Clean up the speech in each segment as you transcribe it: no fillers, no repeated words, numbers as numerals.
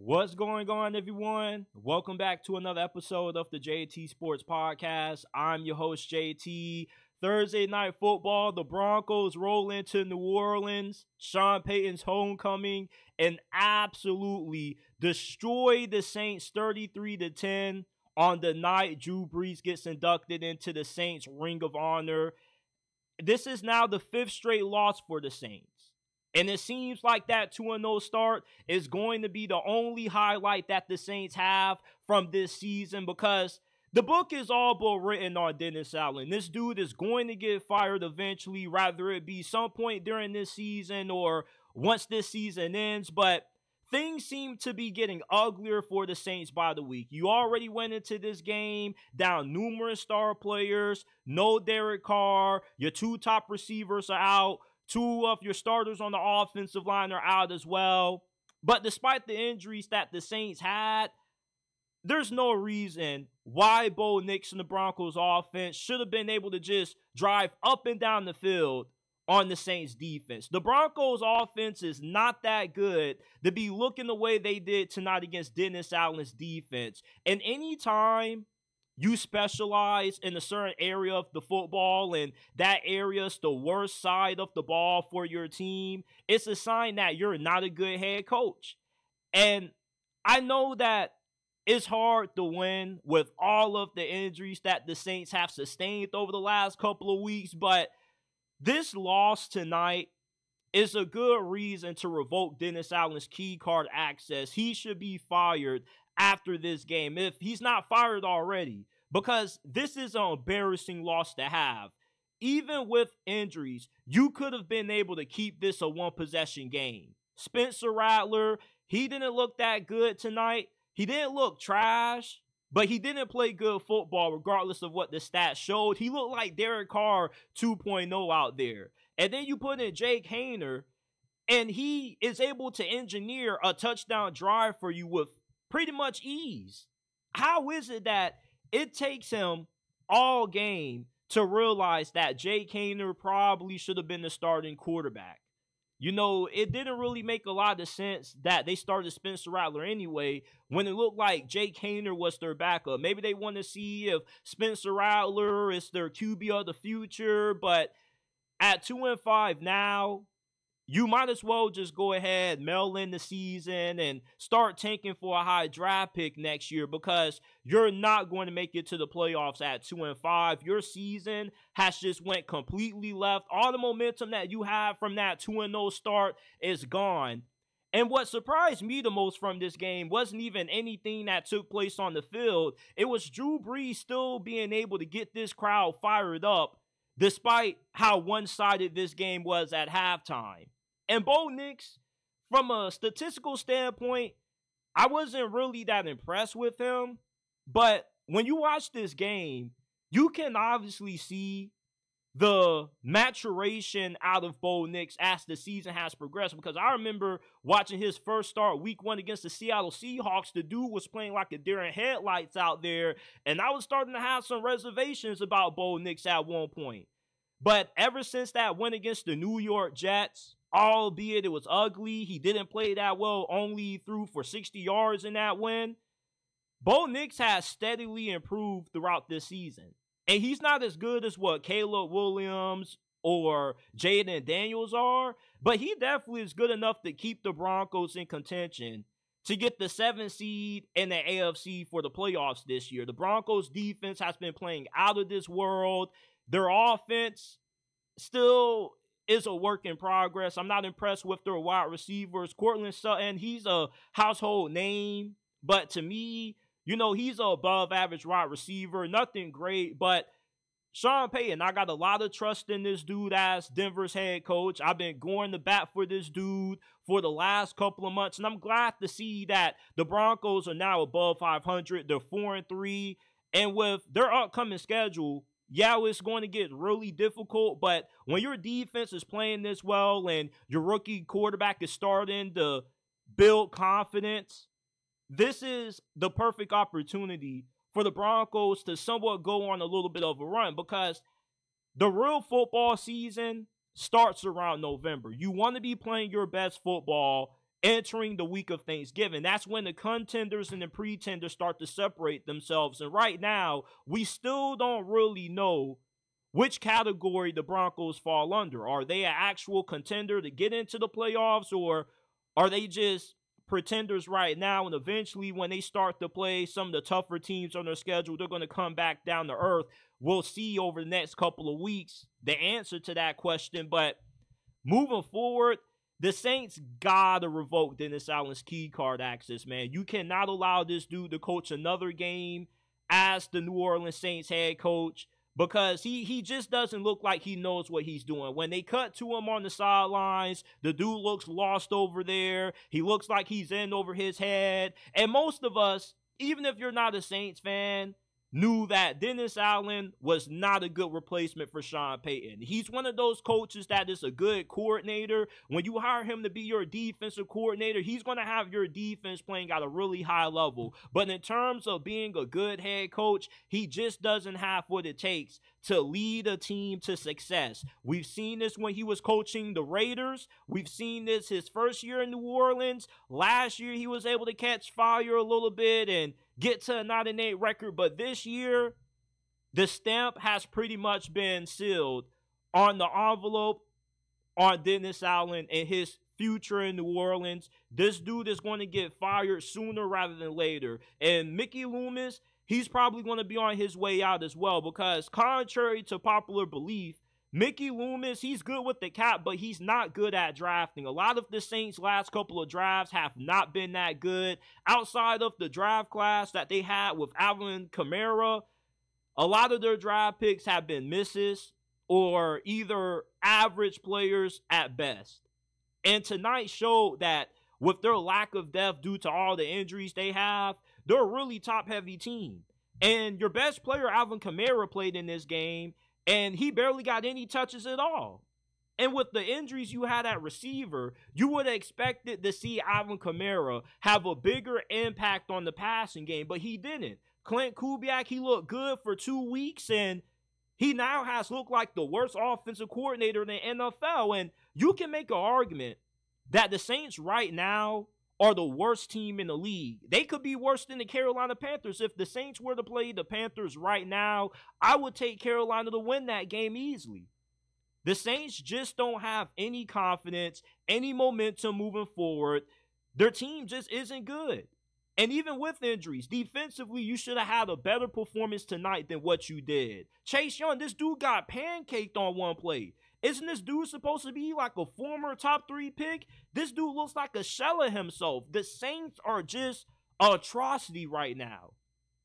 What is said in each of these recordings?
What's going on, everyone? Welcome back to another episode of the JT Sports Podcast. I'm your host, JT. Thursday night football, the Broncos roll into New Orleans, Sean Payton's homecoming, and absolutely destroy the Saints 33-10 on the night Drew Brees gets inducted into the Saints Ring of Honor. This is now the fifth straight loss for the Saints. And it seems like that 2-0 start is going to be the only highlight that the Saints have from this season, because the book is all but written on Dennis Allen. This dude is going to get fired eventually, rather it be some point during this season or once this season ends. But things seem to be getting uglier for the Saints by the week. You already went into this game down numerous star players, no Derek Carr, your two top receivers are out. Two of your starters on the offensive line are out as well. But despite the injuries that the Saints had, there's no reason why Bo Nix and the Broncos offense should have been able to just drive up and down the field on the Saints defense. The Broncos offense is not that good to be looking the way they did tonight against Dennis Allen's defense. And anytime you specialize in a certain area of the football and that area is the worst side of the ball for your team, it's a sign that you're not a good head coach. And I know that it's hard to win with all of the injuries that the Saints have sustained over the last couple of weeks, but this loss tonight is a good reason to revoke Dennis Allen's key card access. He should be fired after this game, if he's not fired already, because this is an embarrassing loss to have. Even with injuries, you could have been able to keep this a one-possession game. Spencer Rattler, he didn't look that good tonight. He didn't look trash, but he didn't play good football regardless of what the stats showed. He looked like Derek Carr 2.0 out there. And then you put in Jake Haener, and he is able to engineer a touchdown drive for you with pretty much ease. How is it that it takes him all game to realize that Jake Haener probably should have been the starting quarterback? You know, it didn't really make a lot of sense that they started Spencer Rattler anyway when it looked like Jake Haener was their backup. Maybe they want to see if Spencer Rattler is their QB of the future, but at 2-5 now, you might as well just go ahead, mail in the season, and start tanking for a high draft pick next year, because you're not going to make it to the playoffs at 2-5. Your season has just went completely left. All the momentum that you have from that 2-0 start is gone. And what surprised me the most from this game wasn't even anything that took place on the field. It was Drew Brees still being able to get this crowd fired up, despite how one-sided this game was at halftime. And Bo Nix, from a statistical standpoint, I wasn't really that impressed with him. But when you watch this game, you can obviously see the maturation out of Bo Nix as the season has progressed. Because I remember watching his first start week 1 against the Seattle Seahawks. The dude was playing like a deer in headlights out there. And I was starting to have some reservations about Bo Nix at one point. But ever since that win against the New York Jets, albeit it was ugly, he didn't play that well, only threw for 60 yards in that win, Bo Nix has steadily improved throughout this season. And he's not as good as what Caleb Williams or Jaden Daniels are, but he definitely is good enough to keep the Broncos in contention to get the 7th seed in the AFC for the playoffs this year. The Broncos defense has been playing out of this world. Their offense still is a work in progress. I'm not impressed with their wide receivers. Courtland Sutton, he's a household name, but to me, you know, he's an above average wide receiver. Nothing great, but Sean Payton, I got a lot of trust in this dude as Denver's head coach. I've been going to bat for this dude for the last couple of months, and I'm glad to see that the Broncos are now above 500. They're 4-3, and with their upcoming schedule, yeah, it's going to get really difficult, but when your defense is playing this well and your rookie quarterback is starting to build confidence, this is the perfect opportunity for the Broncos to somewhat go on a little bit of a run, because the real football season starts around November. You want to be playing your best football entering the week of Thanksgiving. That's when the contenders and the pretenders start to separate themselves. And right now, we still don't really know which category the Broncos fall under. Are they an actual contender to get into the playoffs, or are they just pretenders right now? And eventually, when they start to play some of the tougher teams on their schedule, they're going to come back down to earth. We'll see over the next couple of weeks the answer to that question. But moving forward, the Saints gotta revoke Dennis Allen's key card access, man. You cannot allow this dude to coach another game as the New Orleans Saints head coach, because he just doesn't look like he knows what he's doing. When they cut to him on the sidelines, the dude looks lost over there. He looks like he's in over his head. And most of us, even if you're not a Saints fan, knew that Dennis Allen was not a good replacement for Sean Payton. He's one of those coaches that is a good coordinator. When you hire him to be your defensive coordinator, he's going to have your defense playing at a really high level. But in terms of being a good head coach, he just doesn't have what it takes to lead a team to success. We've seen this when he was coaching the Raiders. We've seen this his first year in New Orleans. Last year, he was able to catch fire a little bit and get to a 9-8 record. But this year, the stamp has pretty much been sealed on the envelope on Dennis Allen and his future in New Orleans. This dude is going to get fired sooner rather than later. And Mickey Loomis, he's probably going to be on his way out as well, because contrary to popular belief, Mickey Loomis, he's good with the cap, but he's not good at drafting. A lot of the Saints' last couple of drafts have not been that good. Outside of the draft class that they had with Alvin Kamara, a lot of their draft picks have been misses or either average players at best. And tonight showed that with their lack of depth due to all the injuries they have, they're a really top-heavy team. And your best player, Alvin Kamara, played in this game, and he barely got any touches at all. And with the injuries you had at receiver, you would have expected to see Alvin Kamara have a bigger impact on the passing game, but he didn't. Clint Kubiak, he looked good for 2 weeks, and he now has looked like the worst offensive coordinator in the NFL. And you can make an argument that the Saints right now are the worst team in the league. They could be worse than the Carolina Panthers. If the Saints were to play the Panthers right now, I would take Carolina to win that game easily. The Saints just don't have any confidence, any momentum moving forward. Their team just isn't good. And even with injuries, defensively, you should have had a better performance tonight than what you did. Chase Young, this dude got pancaked on one play. Isn't this dude supposed to be like a former top 3 pick? This dude looks like a shell of himself. The Saints are just an atrocity right now.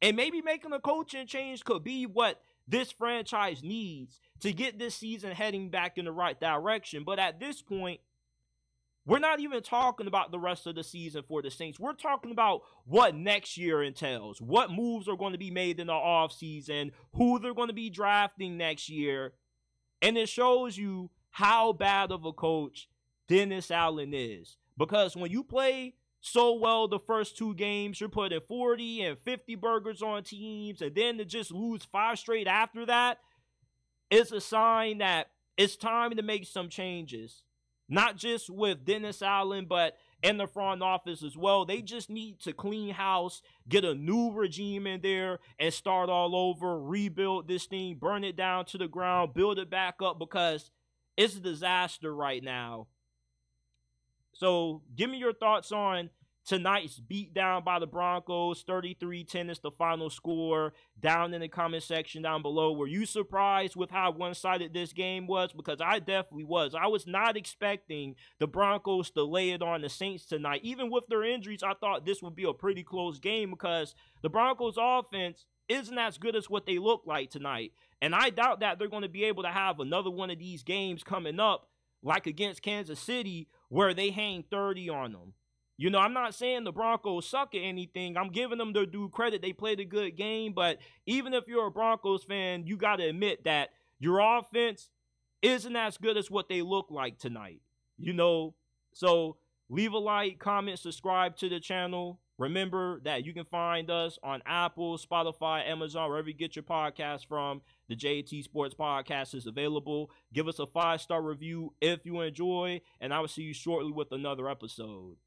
And maybe making a coaching change could be what this franchise needs to get this season heading back in the right direction. But at this point, we're not even talking about the rest of the season for the Saints. We're talking about what next year entails, what moves are going to be made in the offseason, who they're going to be drafting next year. And it shows you how bad of a coach Dennis Allen is. Because when you play so well the first 2 games, you're putting 40 and 50 burgers on teams, and then to just lose 5 straight after that, it's a sign that it's time to make some changes. Not just with Dennis Allen, but in the front office as well. They just need to clean house, get a new regime in there, and start all over, rebuild this thing, burn it down to the ground, build it back up, because it's a disaster right now. So give me your thoughts on tonight's beatdown by the Broncos. 33-10 is the final score. Down in the comment section down below. Were you surprised with how one-sided this game was? Because I definitely was. I was not expecting the Broncos to lay it on the Saints tonight. Even with their injuries, I thought this would be a pretty close game, because the Broncos offense isn't as good as what they look like tonight. And I doubt that they're going to be able to have another one of these games coming up, like against Kansas City, where they hang 30 on them. You know, I'm not saying the Broncos suck at anything. I'm giving them their due credit. They played a good game. But even if you're a Broncos fan, you got to admit that your offense isn't as good as what they look like tonight. You know, so leave a like, comment, subscribe to the channel. Remember that you can find us on Apple, Spotify, Amazon, wherever you get your podcast from. The JT Sports Podcast is available. Give us a 5-star review if you enjoy, and I will see you shortly with another episode.